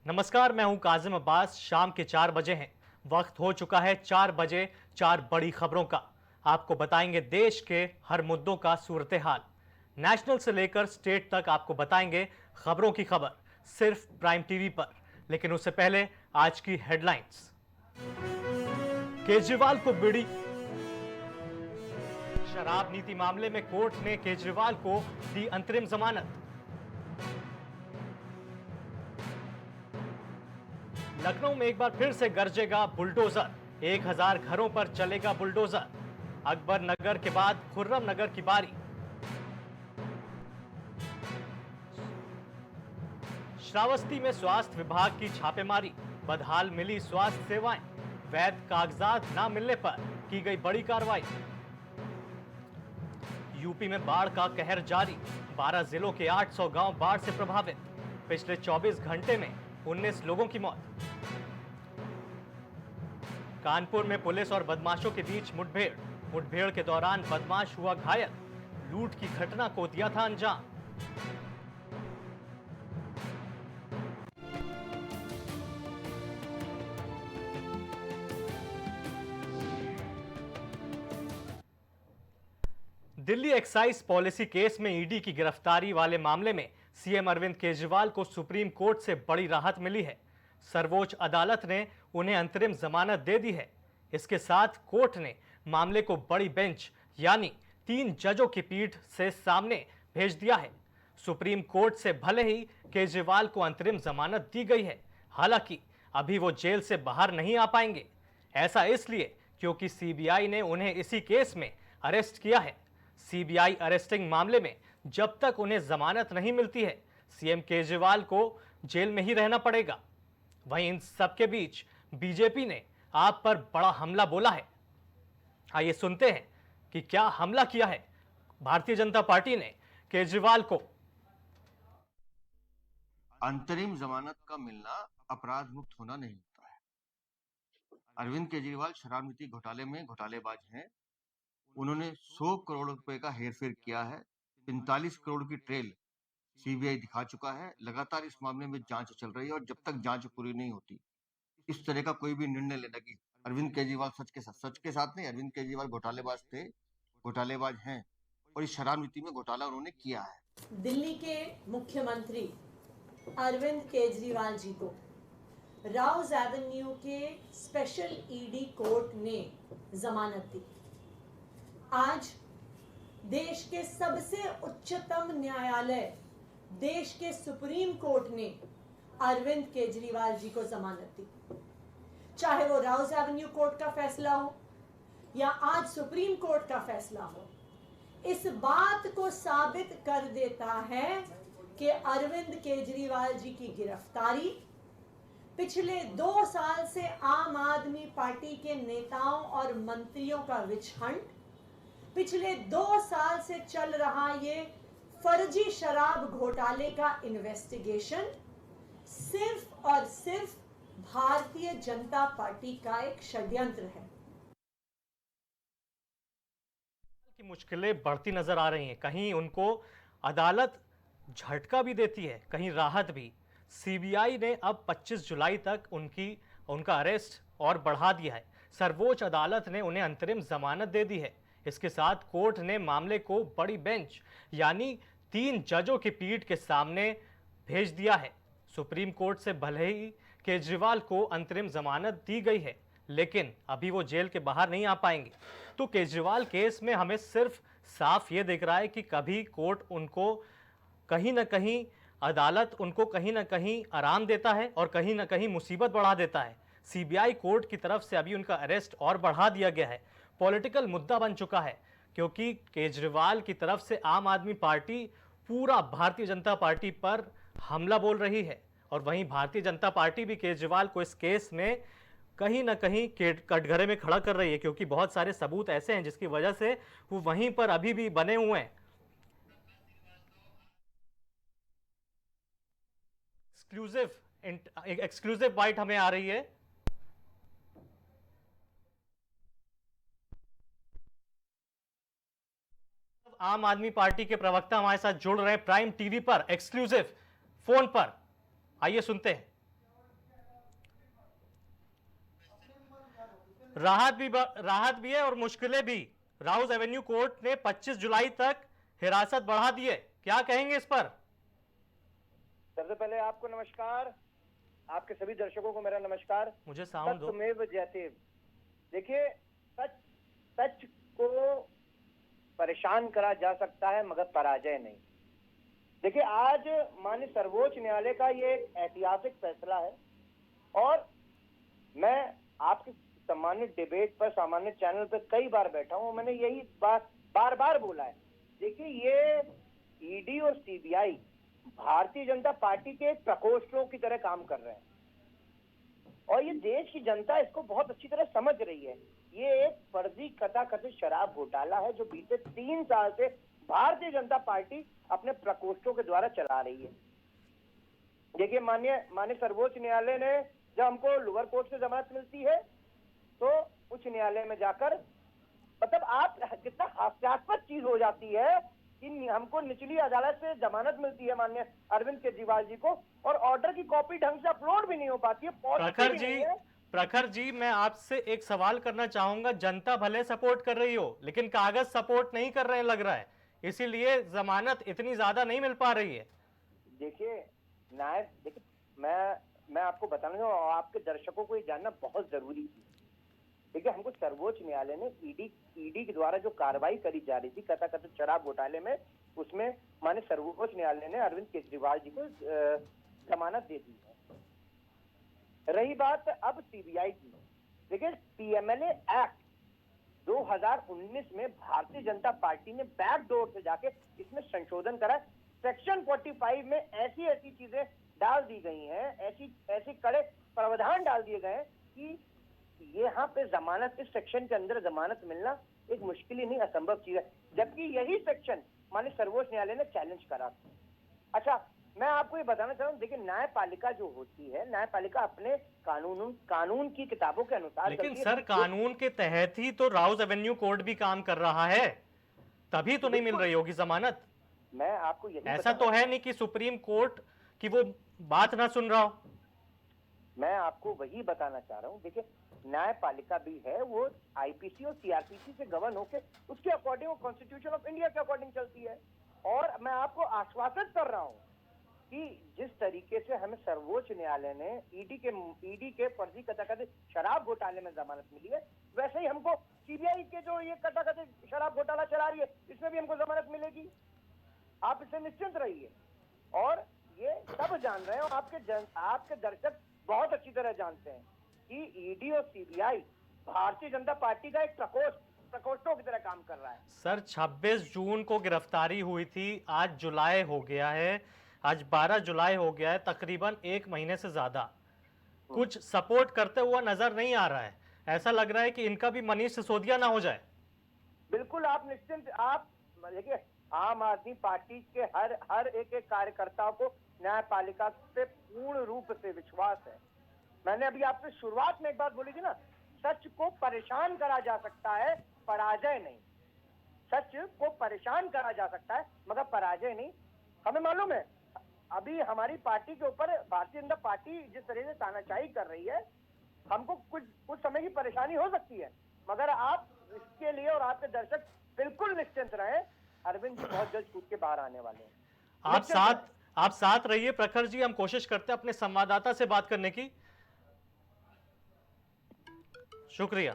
नमस्कार, मैं हूं काजिम अब्बास। शाम के 4 बजे हैं। वक्त हो चुका है 4 बजे 4 बड़ी खबरों का। आपको बताएंगे देश के हर मुद्दों का सूरत हाल। नेशनल से लेकर स्टेट तक आपको बताएंगे खबरों की खबर, सिर्फ प्राइम टीवी पर। लेकिन उससे पहले आज की हेडलाइंस। केजरीवाल को बिड़ी। शराब नीति मामले में कोर्ट ने केजरीवाल को दी अंतरिम जमानत। लखनऊ में एक बार फिर से गरजेगा बुलडोजर। 1000 घरों पर चलेगा बुलडोजर। अकबर नगर के बाद खुर्रम नगर की बारी। श्रावस्ती में स्वास्थ्य विभाग की छापेमारी। बदहाल मिली स्वास्थ्य सेवाएं। वैध कागजात न मिलने पर की गई बड़ी कार्रवाई। यूपी में बाढ़ का कहर जारी। 12 जिलों के 800 गांव बाढ़ से प्रभावित। पिछले 24 घंटे में 19 लोगों की मौत। कानपुर में पुलिस और बदमाशों के बीच मुठभेड़ के दौरान बदमाश हुआ घायल। लूट की घटना को दिया था अंजाम। दिल्ली एक्साइज पॉलिसी केस में ईडी की गिरफ्तारी वाले मामले में सीएम अरविंद केजरीवाल को सुप्रीम कोर्ट से बड़ी राहत मिली है। सर्वोच्च अदालत ने उन्हें अंतरिम जमानत दे दी है। इसके साथ कोर्ट ने मामले को बड़ी बेंच यानी 3 जजों की पीठ से सामने भेज दिया है। सुप्रीम कोर्ट से भले ही केजरीवाल को अंतरिम जमानत दी गई है, हालांकि अभी वो जेल से बाहर नहीं आ पाएंगे। ऐसा इसलिए क्योंकि सीबीआई ने उन्हें इसी केस में अरेस्ट किया है। सीबीआई अरेस्टिंग मामले में जब तक उन्हें जमानत नहीं मिलती है, सीएम केजरीवाल को जेल में ही रहना पड़ेगा। वहीं इन सबके बीच बीजेपी ने आप पर बड़ा हमला बोला है। आइए सुनते हैं कि क्या हमला किया है भारतीय जनता पार्टी ने केजरीवाल को। अंतरिम जमानत का मिलना अपराध मुक्त होना नहीं होता है। अरविंद केजरीवाल शराब नीति घोटाले में घोटालेबाज हैं। उन्होंने 100 करोड़ रुपए का हेरफेर किया है। 45 करोड़ की ट्रेल सीबीआई दिखा चुका है। लगातार इस मामले में जांच चल रही है और जब तक जांच पूरी नहीं होती, इस तरह का कोई भी निर्णय लेना कि अरविंद केजरीवाल सच के साथ नहीं, अरविंद केजरीवाल घोटालेबाज थे, घोटालेबाज हैं और इस शराब नीति में घोटाला उन्होंने किया है। दिल्ली के मुख्यमंत्री अरविंद केजरीवाल जी को राउज एवेन्यू के स्पेशल ईडी कोर्ट ने जमानत दी। आज देश के सबसे उच्चतम न्यायालय, देश के सुप्रीम कोर्ट ने अरविंद केजरीवाल जी को जमानत दी। चाहे वो राउज एवेन्यू कोर्ट का फैसला हो या आज सुप्रीम कोर्ट का फैसला हो, इस बात को साबित कर देता है कि अरविंद केजरीवाल जी की गिरफ्तारी पिछले 2 साल से आम आदमी पार्टी के नेताओं और मंत्रियों का विचहंट, पिछले 2 साल से चल रहा ये फर्जी शराब घोटाले का इन्वेस्टिगेशन सिर्फ और सिर्फ भारतीय जनता पार्टी का एक षड्यंत्र है। की मुश्किलें बढ़ती नजर आ रही हैं। कहीं उनको अदालत झटका भी देती है, कहीं राहत भी। सीबीआई ने अब 25 जुलाई तक उनका अरेस्ट और बढ़ा दिया है। सर्वोच्च अदालत ने उन्हें अंतरिम जमानत दे दी है। इसके साथ कोर्ट ने मामले को बड़ी बेंच यानी 3 जजों की पीठ के सामने भेज दिया है। सुप्रीम कोर्ट से भले ही केजरीवाल को अंतरिम जमानत दी गई है, लेकिन अभी वो जेल के बाहर नहीं आ पाएंगे। तो केजरीवाल केस में हमें सिर्फ साफ ये दिख रहा है कि कभी कोर्ट उनको कहीं ना कहीं, अदालत उनको कहीं ना कहीं आराम देता है और कहीं ना कहीं मुसीबत बढ़ा देता है। सीबीआई कोर्ट की तरफ से अभी उनका अरेस्ट और बढ़ा दिया गया है। पॉलिटिकल मुद्दा बन चुका है क्योंकि केजरीवाल की तरफ से आम आदमी पार्टी पूरा भारतीय जनता पार्टी पर हमला बोल रही है और वहीं भारतीय जनता पार्टी भी केजरीवाल को इस केस में कहीं ना कहीं कटघरे में खड़ा कर रही है, क्योंकि बहुत सारे सबूत ऐसे हैं जिसकी वजह से वो वहीं पर अभी भी बने हुए हैं। एक्सक्लूसिव बाइट हमें आ रही है। आम आदमी पार्टी के प्रवक्ता हमारे साथ जुड़ रहे हैं प्राइम टीवी पर एक्सक्लूसिव फोन पर। आइए सुनते हैं। राहत भी है और मुश्किलें भी। राउज एवेन्यू कोर्ट ने 25 जुलाई तक हिरासत बढ़ा दी है, क्या कहेंगे इस पर? सबसे पहले आपको नमस्कार, आपके सभी दर्शकों को मेरा नमस्कार। मुझे साउंड दो। सत्यमेव जयते। देखिए, सच को परेशान करा जा सकता है मगर पराजय नहीं। देखिए, आज माननीय सर्वोच्च न्यायालय का ये एक ऐतिहासिक फैसला है और मैं आपके सम्मानित डिबेट पर, सामान्य चैनल पर कई बार बैठा हूं, मैंने यही बात बार बार बोला है। देखिए, ये ईडी और सीबीआई भारतीय जनता पार्टी के प्रकोष्ठों की तरह काम कर रहे हैं और ये देश की जनता इसको बहुत अच्छी तरह समझ रही है। ये एक फर्जी कथाकथित शराब घोटाला है जो बीते 3 साल से भारतीय जनता पार्टी अपने प्रकोष्ठों के द्वारा चला रही है। देखिए, माननीय सर्वोच्च न्यायालय ने जब हमको लोअर कोर्ट से जमानत मिलती है तो उच्च न्यायालय में जाकर, मतलब आप कितना हास्यास्पद चीज हो जाती है कि हमको निचली अदालत से जमानत मिलती है माननीय अरविंद केजरीवाल जी को और ऑर्डर की कॉपी ढंग से अपलोड भी नहीं हो पाती है। प्रखर जी, मैं आपसे एक सवाल करना चाहूंगा। जनता भले सपोर्ट कर रही हो लेकिन कागज सपोर्ट नहीं कर रहे लग रहा है, इसीलिए जमानत इतनी ज्यादा नहीं मिल पा रही है। देखिए, मैं आपको बताना चाहूँ और आपके दर्शकों को ये जानना बहुत जरूरी है। देखिए, हमको सर्वोच्च न्यायालय ने ईडी के द्वारा जो कार्रवाई करी जा रही थी कथाकथित शराब घोटाले में, उसमें माननीय सर्वोच्च न्यायालय ने अरविंद केजरीवाल जी को जमानत दे दी है। रही बात अब सीबीआई की, देखिए, पीएमएलए एक्ट 2019 में भारतीय जनता पार्टी ने बैकडोर से जाके इसमें संशोधन करा। सेक्शन 45 में ऐसी चीजें डाल दी गई हैं, ऐसी कड़े प्रावधान डाल दिए गए कि यहाँ पे जमानत, इस सेक्शन के अंदर जमानत मिलना एक मुश्किल ही नहीं, असंभव चीज है। जबकि यही सेक्शन माननीय सर्वोच्च न्यायालय ने चैलेंज करा। अच्छा, मैं आपको ये बताना चाहूँ, देखिए, न्यायपालिका जो होती है, न्यायपालिका अपने कानून की किताबों के अनुसार, लेकिन सर कानून के तहत ही तो राउज एवेन्यू कोर्ट भी काम कर रहा है, तभी तो नहीं मिल रही होगी जमानत। मैं आपको यही ऐसा तो है नहीं कि सुप्रीम कोर्ट की वो बात ना सुन रहा हो। मैं आपको वही बताना चाह रहा हूँ। देखिए, न्यायपालिका भी है, वो आईपीसी और सीआरपीसी से गवर्न होकर उसके अकॉर्डिंग, कॉन्स्टिट्यूशन ऑफ इंडिया के अकॉर्डिंग चलती है। और मैं आपको आश्वासित कर रहा हूँ कि जिस तरीके से हमें सर्वोच्च न्यायालय ने ईडी के फर्जी कथाकथित शराब घोटाले में जमानत मिली है, वैसे ही हमको सीबीआई के जो ये कथाकथित शराब घोटाला चला रही है, इसमें भी हमको जमानत मिलेगी। आप इससे निश्चिंत रहिए। और ये सब जान रहे हैं और आपके दर्शक बहुत अच्छी तरह जानते हैं कि ईडी और सीबीआई भारतीय जनता पार्टी का एक प्रकोष्ठों की तरह काम कर रहा है। सर, 26 जून को गिरफ्तारी हुई थी, आज जुलाई हो गया है, आज 12 जुलाई हो गया है, तकरीबन 1 महीने से ज्यादा कुछ सपोर्ट करते हुआ नजर नहीं आ रहा है। ऐसा लग रहा है कि इनका भी मनीष सिसोदिया ना हो जाए। बिल्कुल, आप निश्चिंत, आप देखिए, आम आदमी पार्टी के हर एक कार्यकर्ता को न्यायपालिका पे पूर्ण रूप से विश्वास है। मैंने अभी आपसे शुरुआत में एक बात बोली थी ना, सच को परेशान करा जा सकता है, पराजय नहीं। सच को परेशान करा जा सकता है मगर पराजय नहीं। हमें मालूम है अभी हमारी पार्टी के ऊपर भारतीय जनता पार्टी जिस तरह से तानाशाही कर रही है, हमको कुछ समय की परेशानी हो सकती है, मगर आप इसके लिए और आपके दर्शक बिल्कुल निश्चिंत रहे, अरविंद जी बहुत जल्द कूद के बाहर आने वाले हैं। आप साथ रहिए प्रखर जी, हम कोशिश करते हैं अपने संवाददाता से बात करने की। शुक्रिया।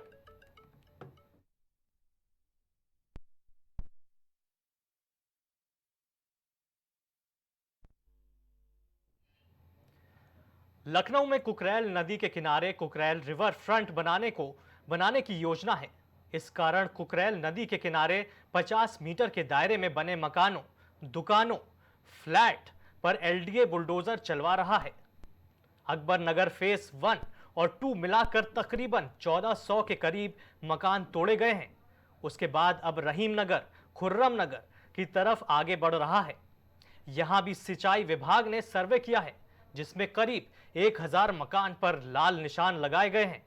लखनऊ में कुकरेल नदी के किनारे कुकरेल रिवर फ्रंट बनाने की योजना है। इस कारण कुकरेल नदी के किनारे 50 मीटर के दायरे में बने मकानों, दुकानों, फ्लैट पर एलडीए बुलडोजर चलवा रहा है। अकबर नगर फेज 1 और 2 मिलाकर तकरीबन 1400 के करीब मकान तोड़े गए हैं। उसके बाद अब रहीम नगर, खुर्रम नगर की तरफ आगे बढ़ रहा है। यहां भी सिंचाई विभाग ने सर्वे किया है जिसमें करीब 1000 मकान पर लाल निशान लगाए गए हैं।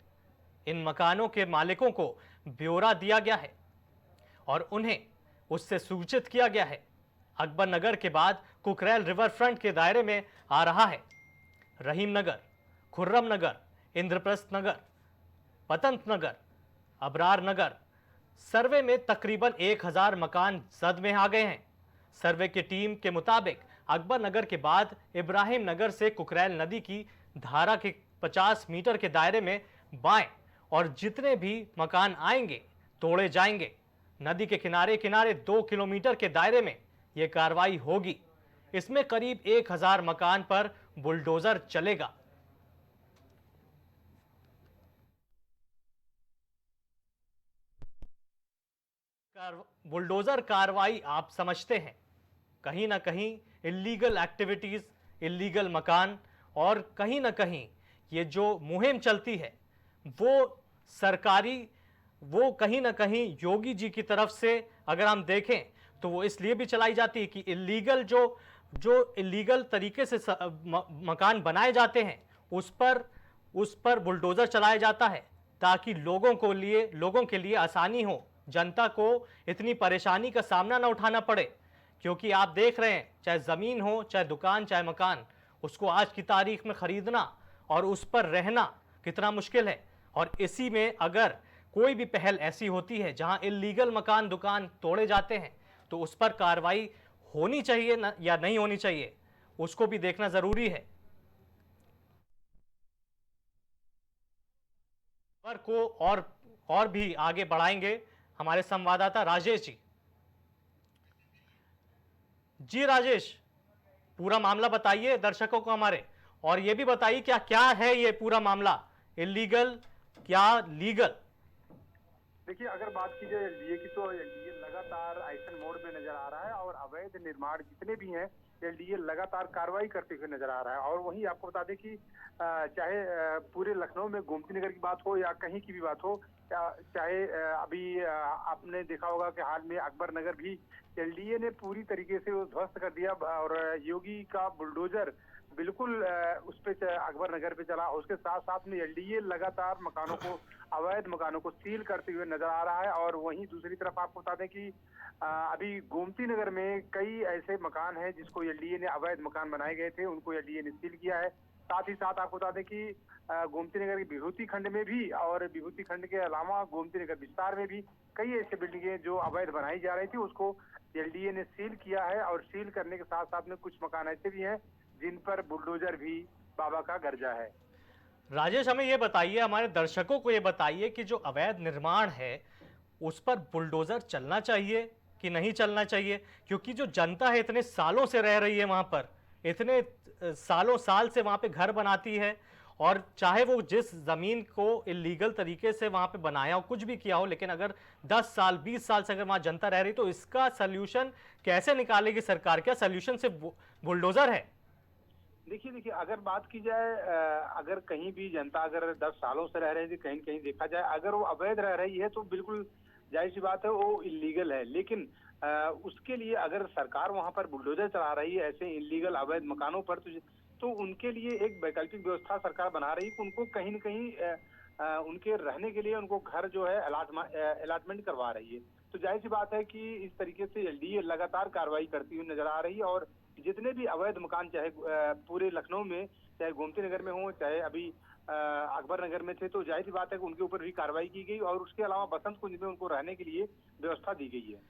इन मकानों के मालिकों को ब्यौरा दिया गया है और उन्हें उससे सूचित किया गया है। अकबर नगर के बाद कुकरेल रिवर फ्रंट के दायरे में आ रहा है रहीम नगर, खुर्रम नगर, इंद्रप्रस्थ नगर, पतंत नगर, अबरार नगर। सर्वे में तकरीबन 1000 मकान जद में आ गए हैं। सर्वे की टीम के मुताबिक अकबर नगर के बाद इब्राहिम नगर से कुकरैल नदी की धारा के 50 मीटर के दायरे में बाएं और जितने भी मकान आएंगे तोड़े जाएंगे। नदी के किनारे किनारे 2 किलोमीटर के दायरे में यह कार्रवाई होगी। इसमें करीब 1000 मकान पर बुलडोजर चलेगा। बुलडोजर कार्रवाई आप समझते हैं, कहीं ना कहीं इलीगल एक्टिविटीज, इलीगल मकान और कहीं ना कहीं ये जो मुहिम चलती है वो सरकारी, वो कहीं ना कहीं योगी जी की तरफ से अगर हम देखें तो वो इसलिए भी चलाई जाती है कि इलीगल जो इलीगल तरीके से मकान बनाए जाते हैं उस पर बुलडोजर चलाया जाता है ताकि लोगों के लिए आसानी हो, जनता को इतनी परेशानी का सामना ना उठाना पड़े। क्योंकि आप देख रहे हैं चाहे ज़मीन हो, चाहे दुकान, चाहे मकान, उसको आज की तारीख में ख़रीदना और उस पर रहना कितना मुश्किल है। और इसी में अगर कोई भी पहल ऐसी होती है जहां इलीगल मकान, दुकान तोड़े जाते हैं तो उस पर कार्रवाई होनी चाहिए या नहीं होनी चाहिए, उसको भी देखना ज़रूरी है। खबर को और भी आगे बढ़ाएंगे हमारे संवाददाता राजेश जी। जी राजेश, पूरा मामला बताइए दर्शकों को हमारे, और ये भी बताइए क्या क्या है ये पूरा मामला, इलीगल क्या लीगल। देखिए, अगर बात की जाए एलडीए की तो एलडीए लगातार एक्शन मोड में नजर आ रहा है और अवैध निर्माण जितने भी हैं एलडीए लगातार कार्रवाई करते हुए नजर आ रहा है। और वहीं आपको बता दें कि चाहे पूरे लखनऊ में गोमती नगर की बात हो या कहीं की भी बात हो, चाहे अभी आपने देखा होगा कि हाल में अकबर नगर भी एलडीए ने पूरी तरीके से ध्वस्त कर दिया और योगी का बुलडोजर बिल्कुल उस पे अकबर नगर पे चला। उसके साथ साथ में एलडीए लगातार मकानों को, अवैध मकानों को सील करते हुए नजर आ रहा है। और वहीं दूसरी तरफ आपको बता दें कि अभी गोमती नगर में कई ऐसे मकान हैं जिसको एलडीए ने, अवैध मकान बनाए गए थे, उनको एलडीए ने सील किया है। साथ ही साथ आपको बता दें कि गोमती नगर की विभूति खंड में भी और विभूति खंड के अलावा गोमती नगर विस्तार में भी कई ऐसी बिल्डिंगें जो अवैध बनाई जा रही थी उसको एलडीए ने सील किया है। और सील करने के साथ साथ में कुछ मकान ऐसे भी हैं जिन पर बुलडोजर भी बाबा का गर्जा है। राजेश, हमें ये बताइए, हमारे दर्शकों को ये बताइए कि जो अवैध निर्माण है उस पर बुलडोजर चलना चाहिए कि नहीं चलना चाहिए, क्योंकि जो जनता है इतने सालों से रह रही है वहां पर, इतने साल से वहां पे घर बनाती है, और चाहे वो जिस जमीन को इलीगल तरीके से वहां पे बनाया हो, कुछ भी किया हो, लेकिन अगर 10 साल 20 साल से अगर वहां जनता रह रही तो इसका सोल्यूशन कैसे निकालेगी सरकार? क्या सोल्यूशन से बुलडोजर है? देखिए, अगर बात की जाए, अगर कहीं भी जनता अगर 10 सालों से रह रही थी, कहीं कहीं देखा जाए अगर वो अवैध रह रही है तो बिल्कुल जाहिर सी बात है वो इलीगल है। लेकिन उसके लिए अगर सरकार वहां पर बुलडोजर चला रही है ऐसे इलीगल अवैध मकानों पर, तो उनके लिए एक वैकल्पिक व्यवस्था सरकार बना रही है कि उनको कहीं न कहीं उनके रहने के लिए उनको घर जो है अलॉटमेंट करवा रही है। तो जाहिर सी बात है कि इस तरीके से एलडीए लगातार कार्रवाई करती हुई नजर आ रही है। और जितने भी अवैध मकान चाहे पूरे लखनऊ में, चाहे गोमती नगर में हो, चाहे अभी अकबर नगर में थे, तो जाहिर सी बात है कि उनके ऊपर भी कार्रवाई की गई और उसके अलावा बसंत कुंज में उनको रहने के लिए व्यवस्था दी गई है।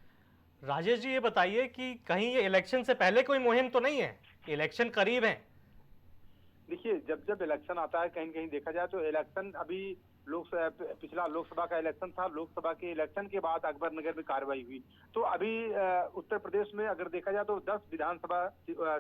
राजेश जी, ये बताइए कि कहीं ये इलेक्शन से पहले कोई मुहिम तो नहीं है? इलेक्शन करीब है। देखिए, जब इलेक्शन आता है कहीं कहीं देखा जाए तो इलेक्शन अभी पिछला लोकसभा का इलेक्शन था, लोकसभा के इलेक्शन के बाद अकबर नगर में कार्रवाई हुई। तो अभी उत्तर प्रदेश में अगर देखा जाए तो 10 विधानसभा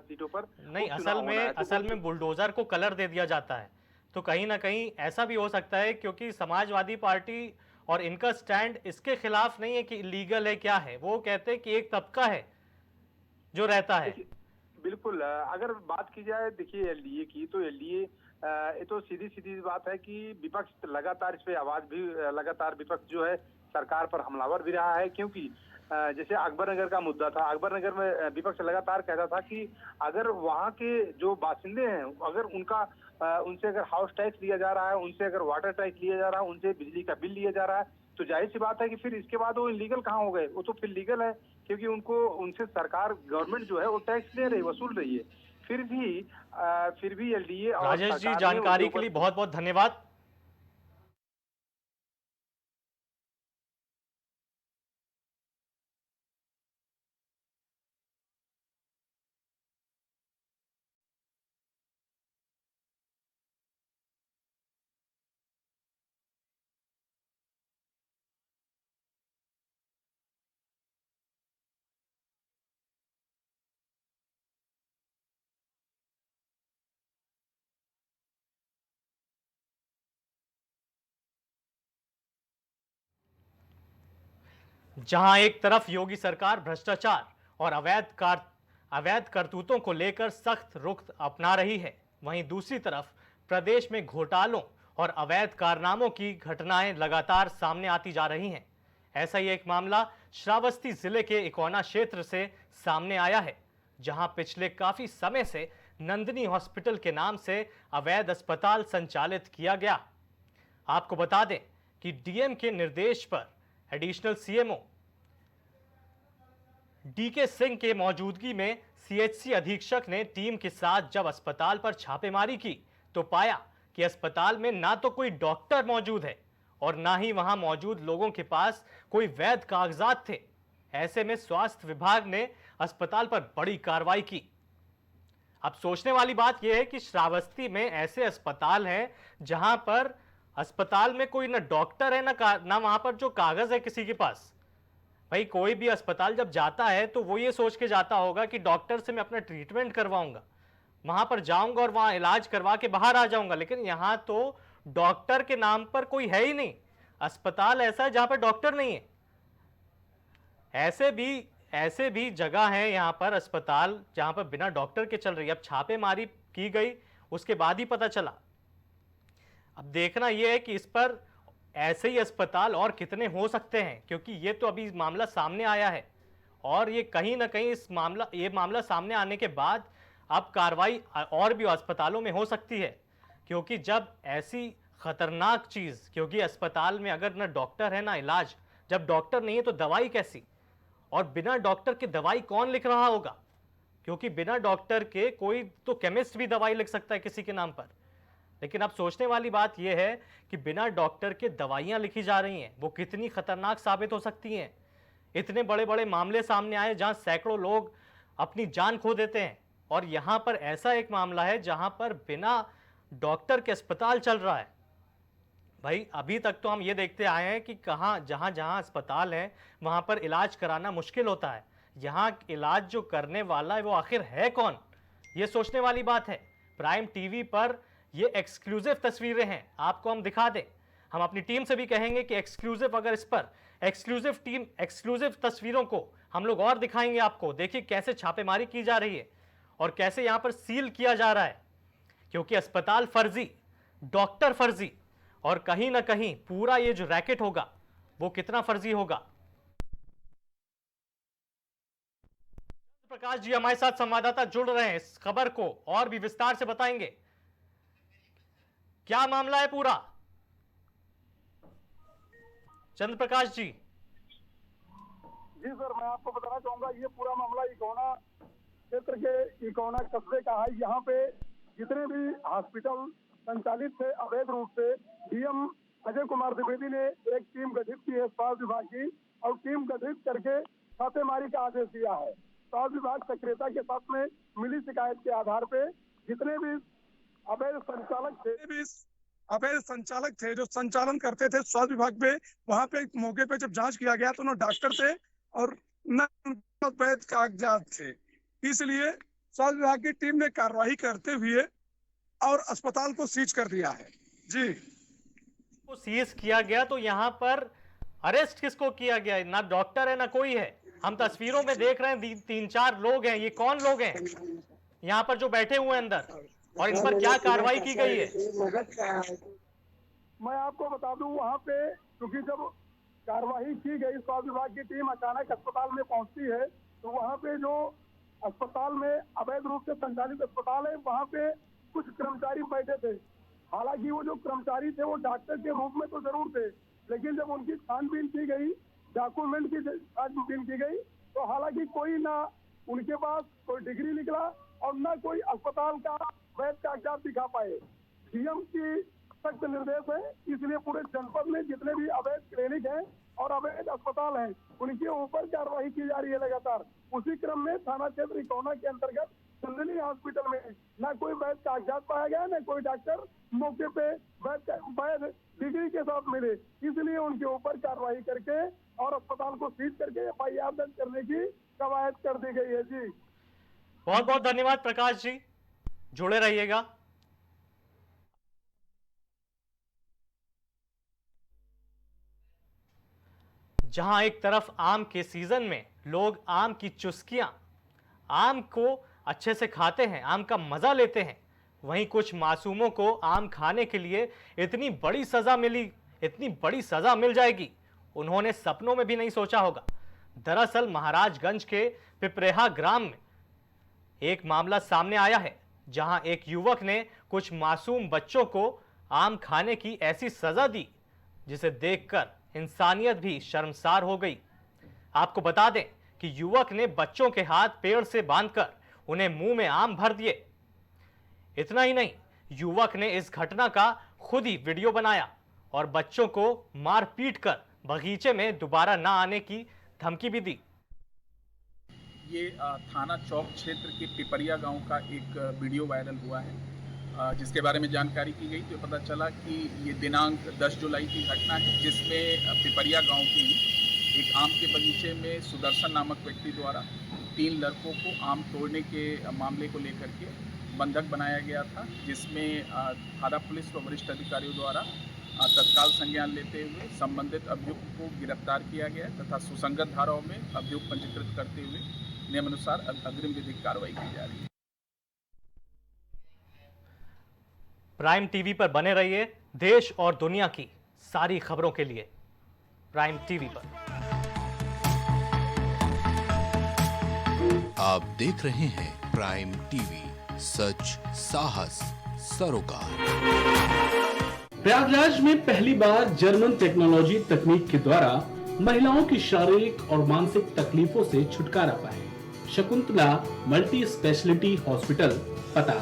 सीटों पर नहीं, असल में बुलडोजर को कलर दे दिया जाता है, तो कहीं ना कहीं ऐसा भी हो सकता है, क्योंकि समाजवादी पार्टी और इनका स्टैंड इसके खिलाफ नहीं है कि इलीगल है क्या है, वो कहते हैं कि एक तबका है जो रहता है। बिल्कुल, अगर बात की जाए देखिए एलडीए की, तो एलडीए ये तो सीधी बात है कि विपक्ष लगातार इस पे आवाज भी, लगातार विपक्ष जो है सरकार पर हमलावर भी रहा है। क्योंकि जैसे अकबर नगर का मुद्दा था, अकबर नगर में विपक्ष लगातार कहता था कि अगर वहां के जो बासिंदे हैं अगर उनसे अगर हाउस टैक्स लिया जा रहा है, उनसे अगर वाटर टैक्स लिया जा रहा है, उनसे बिजली का बिल लिया जा रहा है, तो जाहिर सी बात है कि फिर इसके बाद वो इलीगल कहाँ हो गए? वो तो फिर लीगल है, क्योंकि उनसे सरकार, गवर्नमेंट जो है वो टैक्स ले रही, वसूल रही है। फिर भी एलडीए और राजेश जी, जानकारी के लिए बहुत बहुत धन्यवाद। जहां एक तरफ योगी सरकार भ्रष्टाचार और अवैध करतूतों को लेकर सख्त रुख अपना रही है, वहीं दूसरी तरफ प्रदेश में घोटालों और अवैध कारनामों की घटनाएं लगातार सामने आती जा रही हैं। ऐसा ही एक मामला श्रावस्ती जिले के इकोना क्षेत्र से सामने आया है, जहां पिछले काफी समय से नंदिनी हॉस्पिटल के नाम से अवैध अस्पताल संचालित किया गया। आपको बता दें कि डीएम के निर्देश पर एडिशनल सीएमओ डीके सिंह के मौजूदगी में सीएचसी अधीक्षक ने टीम के साथ जब अस्पताल पर छापेमारी की तो पाया कि अस्पताल में ना तो कोई डॉक्टर मौजूद है और ना ही वहां मौजूद लोगों के पास कोई वैध कागजात थे। ऐसे में स्वास्थ्य विभाग ने अस्पताल पर बड़ी कार्रवाई की। अब सोचने वाली बात यह है कि श्रावस्ती में ऐसे अस्पताल हैं जहां पर अस्पताल में कोई ना डॉक्टर है ना वहां पर जो कागज है किसी के पास। भाई कोई भी अस्पताल जब जाता है तो वो ये सोच के जाता होगा कि डॉक्टर से मैं अपना ट्रीटमेंट करवाऊंगा, वहां पर जाऊंगा और वहां इलाज करवा के बाहर आ जाऊंगा, लेकिन यहां तो डॉक्टर के नाम पर कोई है ही नहीं। अस्पताल ऐसा है जहां पर डॉक्टर नहीं है। ऐसे भी जगह है यहां पर अस्पताल जहां पर बिना डॉक्टर के चल रही है। अब छापेमारी की गई उसके बाद ही पता चला। अब देखना यह है कि इस पर ऐसे ही अस्पताल और कितने हो सकते हैं, क्योंकि ये तो अभी मामला सामने आया है और ये कहीं ना कहीं ये मामला सामने आने के बाद अब कार्रवाई और भी अस्पतालों में हो सकती है। क्योंकि जब ऐसी खतरनाक चीज, क्योंकि अस्पताल में अगर ना डॉक्टर है ना इलाज, जब डॉक्टर नहीं है तो दवाई कैसी, और बिना डॉक्टर के दवाई कौन लिख रहा होगा, क्योंकि बिना डॉक्टर के कोई तो केमिस्ट भी दवाई लिख सकता है किसी के नाम पर। लेकिन अब सोचने वाली बात यह है कि बिना डॉक्टर के दवाइयां लिखी जा रही हैं, वो कितनी खतरनाक साबित हो सकती हैं। इतने बड़े बड़े मामले सामने आए जहां सैकड़ों लोग अपनी जान खो देते हैं, और यहां पर ऐसा एक मामला है जहां पर बिना डॉक्टर के अस्पताल चल रहा है। भाई अभी तक तो हम ये देखते आए हैं कि जहां जहां अस्पताल है वहां पर इलाज कराना मुश्किल होता है। यहां इलाज जो करने वाला है वो आखिर है कौन, ये सोचने वाली बात है। प्राइम टीवी पर ये एक्सक्लूसिव तस्वीरें हैं, आपको हम दिखा दें। हम अपनी टीम से भी कहेंगे कि एक्सक्लूसिव, अगर इस पर एक्सक्लूसिव तस्वीरों को हम लोग और दिखाएंगे आपको। देखिए कैसे छापेमारी की जा रही है और कैसे यहां पर सील किया जा रहा है, क्योंकि अस्पताल फर्जी, डॉक्टर फर्जी, और कहीं ना कहीं पूरा ये जो रैकेट होगा वो कितना फर्जी होगा। प्रकाश जी हमारे साथ संवाददाता जुड़ रहे हैं, इस खबर को और भी विस्तार से बताएंगे। क्या मामला है पूरा, चंद्र प्रकाश जी? जी सर, मैं आपको बताना चाहूंगा ये पूरा मामला इकोना क्षेत्र के इकोना कस्बे का है। यहाँ पे जितने भी हॉस्पिटल संचालित थे अवैध रूप से, डीएम अजय कुमार द्विवेदी ने एक टीम गठित की है स्वास्थ्य विभाग की, और टीम गठित करके छापेमारी का आदेश दिया है। स्वास्थ्य विभाग सक्रियता के साथ में मिली शिकायत के आधार पे जितने भी अवैध संचालक थे जो संचालन करते थे स्वास्थ्य विभाग पे, वहां पे मौके पे जब जांच किया गया तो न डॉक्टर थे और न वैध कागजात थे। इसलिए स्वास्थ्य विभाग की टीम ने कार्रवाई करते हुए और अस्पताल को सीज कर दिया है। जी, को सीज किया गया तो यहाँ पर अरेस्ट किसको किया गया है? ना डॉक्टर है ना कोई है। हम तस्वीरों में देख रहे हैं 3-4 लोग हैं। ये कौन लोग हैं यहाँ पर जो बैठे हुए हैं अंदर, और इन पर क्या कार्रवाई की गई है? मैं आपको बता दूं, वहाँ पे क्योंकि जब कार्रवाई की गई, स्वास्थ्य विभाग की टीम अचानक अस्पताल में पहुंचती है, तो वहाँ पे जो अस्पताल में अवैध रूप से संचालित अस्पताल है, वहाँ पे कुछ कर्मचारी बैठे थे। हालांकि वो जो कर्मचारी थे वो डॉक्टर के रूप में तो जरूर थे, लेकिन जब उनकी छानबीन की गई, डॉक्यूमेंट की छानबीन की गई, तो हालांकि कोई ना उनके पास कोई डिग्री निकला और ना कोई अस्पताल का वैध कागजात दिखा पाए। डीएम की सख्त निर्देश है, इसलिए पूरे जनपद में जितने भी अवैध क्लिनिक हैं और अवैध अस्पताल हैं उनके ऊपर कार्रवाई की जा रही है लगातार। उसी क्रम में थाना क्षेत्र इकोना के अंतर्गत नंदिनी हॉस्पिटल में न कोई वैध कागजात पाया गया, न कोई डॉक्टर मौके पे वैध डिग्री के साथ मिले, इसलिए उनके ऊपर कार्रवाई करके और अस्पताल को सीज करके एफआईआर दर्ज करने की कवायद कर दी गई है। जी, बहुत बहुत धन्यवाद प्रकाश जी, जुड़े रहिएगा। जहां एक तरफ आम के सीजन में लोग आम की चुस्कियां, आम को अच्छे से खाते हैं, आम का मजा लेते हैं, वहीं कुछ मासूमों को आम खाने के लिए इतनी बड़ी सजा मिल जाएगी, उन्होंने सपनों में भी नहीं सोचा होगा। दरअसल महाराजगंज के पिपरेहा ग्राम में एक मामला सामने आया है, जहां एक युवक ने कुछ मासूम बच्चों को आम खाने की ऐसी सजा दी जिसे देखकर इंसानियत भी शर्मसार हो गई। आपको बता दें कि युवक ने बच्चों के हाथ पेड़ से बांधकर उन्हें मुंह में आम भर दिए। इतना ही नहीं, युवक ने इस घटना का खुद ही वीडियो बनाया और बच्चों को मार पीट कर बगीचे में दोबारा ना आने की धमकी भी दी। ये थाना चौक क्षेत्र के पिपरिया गांव का एक वीडियो वायरल हुआ है, जिसके बारे में जानकारी की गई तो पता चला कि ये दिनांक 10 जुलाई की घटना है, जिसमें पिपरिया गांव के एक आम के बगीचे में सुदर्शन नामक व्यक्ति द्वारा 3 लड़कों को आम तोड़ने के मामले को लेकर के बंधक बनाया गया था, जिसमें थाना पुलिस व वरिष्ठ अधिकारियों द्वारा तत्काल संज्ञान लेते हुए संबंधित अभियुक्त को गिरफ्तार किया गया तथा सुसंगत धाराओं में अभियोग पंजीकृत करते हुए नियमानुसार अग्रिम विधिक कार्रवाई की जा रही है। प्राइम टीवी पर बने रहिए देश और दुनिया की सारी खबरों के लिए। प्राइम टीवी पर आप देख रहे हैं प्राइम टीवी, सच साहस सरोकार। प्रयागराज में पहली बार जर्मन टेक्नोलॉजी तकनीक के द्वारा महिलाओं की शारीरिक और मानसिक तकलीफों से छुटकारा पाए। शकुंतला मल्टी स्पेशलिटी हॉस्पिटल, पता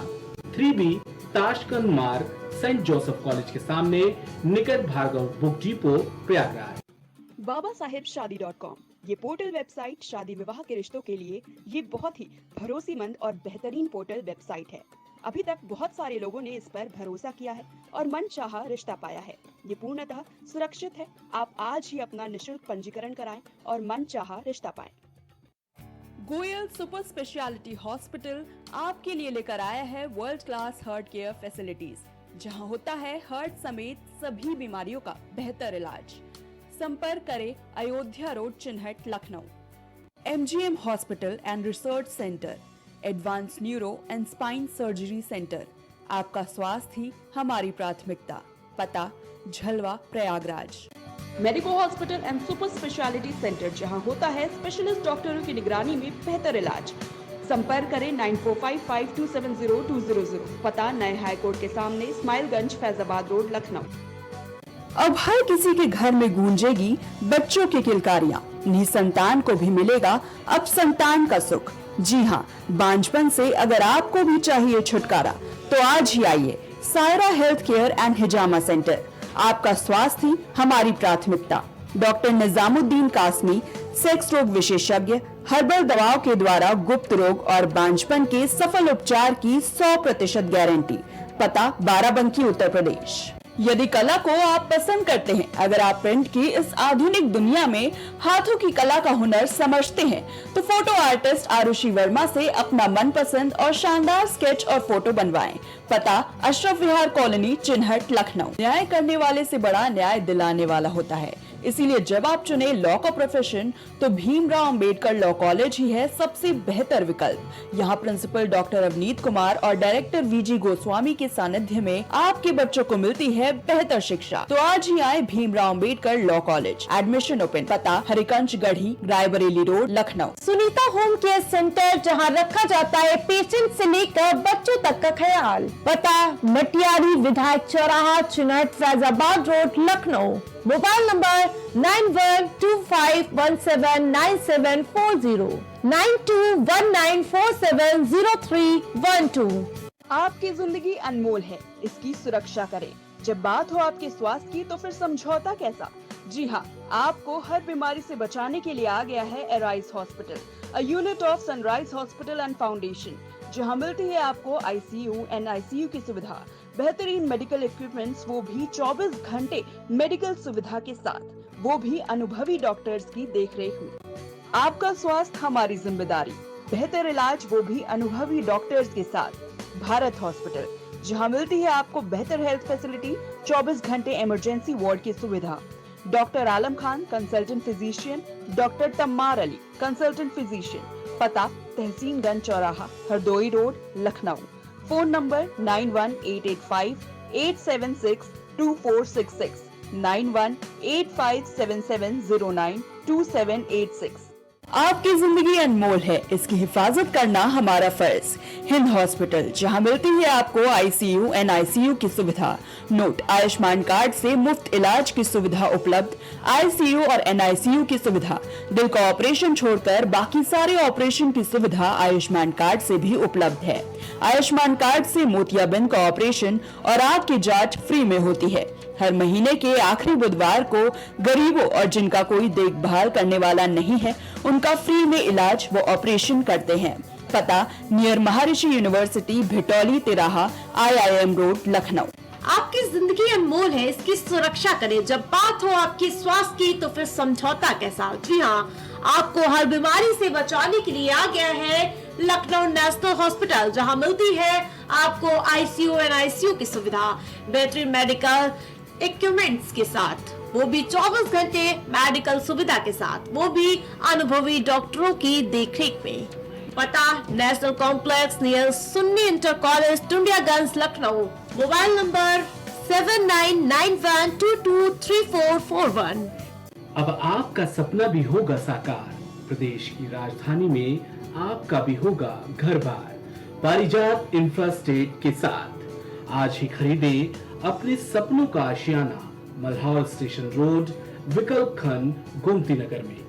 3B ताशकंद मार्ग, सेंट जोसेफ कॉलेज के सामने, निकट Bhargava book depot, Prayagraj. babaSahebShadi.com ये पोर्टल वेबसाइट शादी विवाह के रिश्तों के लिए ये बहुत ही भरोसेमंद और बेहतरीन पोर्टल वेबसाइट है। अभी तक बहुत सारे लोगों ने इस पर भरोसा किया है और मनचाहा रिश्ता पाया है। ये पूर्णतः सुरक्षित है। आप आज ही अपना निशुल्क पंजीकरण कराएं और मनचाहा रिश्ता पाएं। गोयल सुपर स्पेशलिटी हॉस्पिटल आपके लिए लेकर आया है world class heart care facilities, जहां होता है हार्ट समेत सभी बीमारियों का बेहतर इलाज। संपर्क करें Ayodhya road, Chinhat, Lucknow. MGM hospital and research centre, advance neuro and spine surgery centre. आपका स्वास्थ्य ही हमारी प्राथमिकता। पता Jhalwa, Prayagraj. Medico hospital and super speciality centre, जहां होता है स्पेशलिस्ट डॉक्टरों की निगरानी में बेहतर इलाज। संपर्क करें 9455270200। पता नए हाईकोर्ट के सामने, स्माइलगंज, फैजाबाद रोड, लखनऊ। अब हर किसी के घर में गूंजेगी बच्चों की किलकारियां। निसंतान को भी मिलेगा अब संतान का सुख। जी हाँ, बांझपन से अगर आपको भी चाहिए छुटकारा तो आज ही आइए Saira health care and hijama centre. आपका स्वास्थ्य ही हमारी प्राथमिकता। डॉक्टर निजामुद्दीन कासमी, सेक्स रोग विशेषज्ञ, हर्बल दवाओं के द्वारा गुप्त रोग और बांझपन के सफल उपचार की 100% गारंटी। पता बाराबंकी, उत्तर प्रदेश। यदि कला को आप पसंद करते हैं, अगर आप प्रिंट की इस आधुनिक दुनिया में हाथों की कला का हुनर समझते हैं, तो फोटो आर्टिस्ट आरुषि वर्मा से अपना मनपसंद और शानदार स्केच और फोटो बनवाएं। पता अशरफ विहार कॉलोनी, चिन्हट, लखनऊ। न्याय करने वाले से बड़ा न्याय दिलाने वाला होता है, इसीलिए जब आप चुने लॉ का प्रोफेशन तो भीमराव अंबेडकर लॉ कॉलेज ही है सबसे बेहतर विकल्प। यहाँ प्रिंसिपल डॉक्टर अवनीत कुमार और डायरेक्टर VG गोस्वामी के सानिध्य में आपके बच्चों को मिलती है बेहतर शिक्षा। तो आज ही आए Bhimrao Ambedkar law college. Admission open. पता Harikanj Garhi, Raebareli road, Lucknow. Sunita home care centre, जहां रखा जाता है पेशेंट से लेकर बच्चों तक का ख्याल। पता मटियारी विधायक चौराहा, Chinhat, Faizabad road, Lucknow. Mobile number 9125179740, 9219470312। आपकी जिंदगी अनमोल है, इसकी सुरक्षा करें। जब बात हो आपके स्वास्थ्य की तो फिर समझौता कैसा। जी हाँ, आपको हर बीमारी से बचाने के लिए आ गया है arise hospital, a unit of sunrise hospital and foundation, जहां मिलती है आपको ICU, NICU की सुविधा, बेहतरीन मेडिकल इक्विपमेंट्स, वो भी 24 घंटे मेडिकल सुविधा के साथ, वो भी अनुभवी डॉक्टर्स की देखरेख में। आपका स्वास्थ्य हमारी जिम्मेदारी, बेहतर इलाज वो भी अनुभवी डॉक्टर्स के साथ। भारत हॉस्पिटल, जहां मिलती है आपको बेहतर हेल्थ फैसिलिटी, 24 घंटे इमरजेंसी वार्ड की सुविधा, doctor Alam Khan consultant physician, doctor Tammar Ali consultant physician, पता तहसीनगंज चौराहा, Hardoi road, Lucknow. Phone number 9185876246, 918577092786। आपकी जिंदगी अनमोल है, इसकी हिफाजत करना हमारा फर्ज। हिंद हॉस्पिटल, जहां मिलती है आपको ICU, NICU की सुविधा। नोट, आयुष्मान कार्ड से मुफ्त इलाज की सुविधा उपलब्ध। ICU और NICU की सुविधा, दिल का ऑपरेशन छोड़कर बाकी सारे ऑपरेशन की सुविधा आयुष्मान कार्ड से भी उपलब्ध है। आयुष्मान कार्ड से मोतियाबिंद का ऑपरेशन और आंख की जांच फ्री में होती है। हर महीने के आखिरी बुधवार को गरीबों और जिनका कोई देखभाल करने वाला नहीं है, उनका फ्री में इलाज वो ऑपरेशन करते हैं। पता नियर महर्षि यूनिवर्सिटी, भिटौली तिराहा, IIM रोड, लखनऊ। आपकी जिंदगी अनमोल है, इसकी सुरक्षा करें। जब बात हो आपके स्वास्थ्य की तो फिर समझौता कैसा। जी हाँ, आपको हर बीमारी से बचाने के लिए आ गया है लखनऊ नेशनल हॉस्पिटल, जहां मिलती है आपको ICU और NICU की सुविधा, बेहतरीन मेडिकल इक्विपमेंट्स के साथ, वो भी 24 घंटे मेडिकल सुविधा के साथ, वो भी अनुभवी डॉक्टरों की देखरेख में। पता national complex near Sunni inter college, Tundiyaganj, Lucknow. Mobile number 7991223441। अब आपका सपना भी होगा साकार, प्रदेश की राजधानी में आपका भी होगा घर बार। पारिजात इंफ्रास्टेट के साथ आज ही खरीदे अपने सपनों का आशियाना, मल्हार स्टेशन रोड, विकल्प खंड, गोमती नगर में,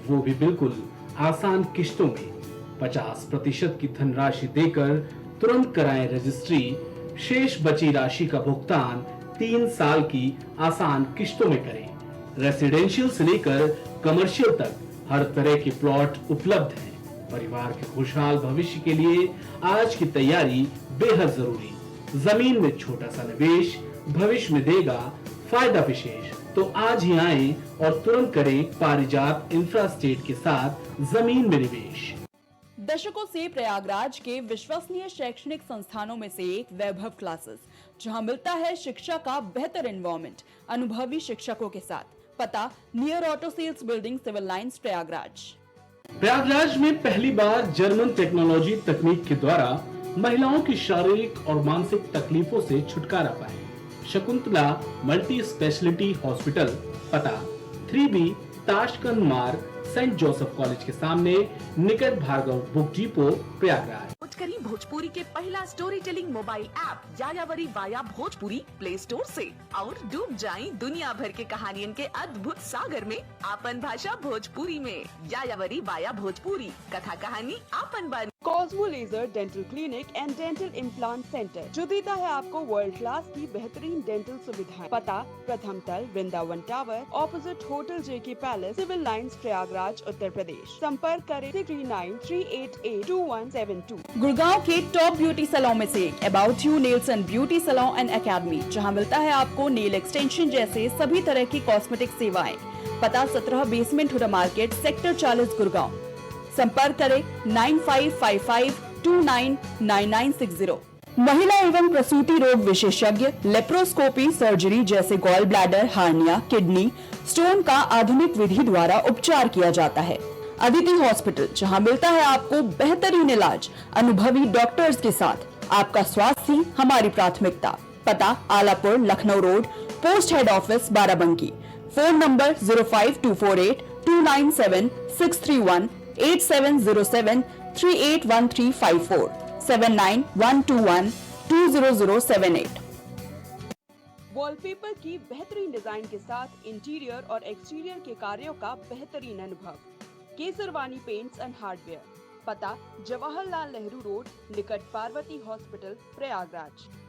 वो भी बिल्कुल आसान किश्तों में। 50% की धनराशि देकर तुरंत कराएं रजिस्ट्री, शेष बची राशि का भुगतान 3 साल की आसान किश्तों में करें। रेसिडेंशियल से लेकर कमर्शियल तक हर तरह के प्लॉट उपलब्ध हैं। परिवार के खुशहाल भविष्य के लिए आज की तैयारी बेहद जरूरी। जमीन में छोटा सा निवेश भविष्य में देगा फायदा विशेष। तो आज ही आएं और तुरंत करें पारिजात इंफ्रास्टेट के साथ जमीन में निवेश। दशकों से प्रयागराज के विश्वसनीय शैक्षणिक संस्थानों में से एक वैभव क्लासेस, जहां मिलता है शिक्षा का बेहतर एनवायरनमेंट अनुभवी शिक्षकों के साथ। पता near auto sales building, civil lines, Prayagraj. Prayagraj में पहली बार जर्मन टेक्नोलॉजी तकनीक के द्वारा महिलाओं की शारीरिक और मानसिक तकलीफों से छुटकारा पाए। शकुंतला मल्टी स्पेशलिटी हॉस्पिटल, पता 3B ताशकंद मार्ग, सेंट जोसेफ कॉलेज के सामने, निकट भार्गव बुक डिपो, प्रयागराज। करी भोजपुरी के पहला story telling mobile app यायावरी via Bhojpuri play store से और डूब जाएं दुनिया भर के कहानियन के अद्भुत सागर में आपन भाषा भोजपुरी में। यायावरी वाया भोजपुरी, कथा कहानी आपन बानी। Cosmo laser dental clinic and dental implant centre, जो देता है आपको वर्ल्ड क्लास की बेहतरीन डेंटल सुविधाएं। पता प्रथम तल, Vrindavan tower, opposite hotel JK palace, civil lines, Prayagraj, Uttar Pradesh. संपर्क करें 6938822172। गुड़गांव के टॉप ब्यूटी सैलून में से about you nails and beauty salon and academy, जहां मिलता है आपको नेल एक्सटेंशन जैसे सभी तरह की कॉस्मेटिक सेवाएं। पता 17 basement Huda market, sector 40, Gurgaon. संपर्क करें 9555299960। महिला एवं प्रसूति रोग विशेषज्ञ, लेप्रोस्कोपी सर्जरी जैसे gall bladder, hernia, kidney stone का आधुनिक विधि द्वारा उपचार किया जाता है। अदिति हॉस्पिटल, जहां मिलता है आपको बेहतरीन इलाज अनुभवी डॉक्टर्स के साथ। आपका स्वास्थ्य ही हमारी प्राथमिकता। पता Alapur, Lucknow road, post head office, Barabanki. Phone number 05248297631, 8707381354, 7912120078। Wallpaper की बेहतरीन डिजाइन के साथ इंटीरियर और एक्सटीरियर के कार्यों का बेहतरीन अनुभव। Kesarwani paints and hardware. पता जवाहरलाल नेहरू रोड, निकट पार्वती हॉस्पिटल, प्रयागराज।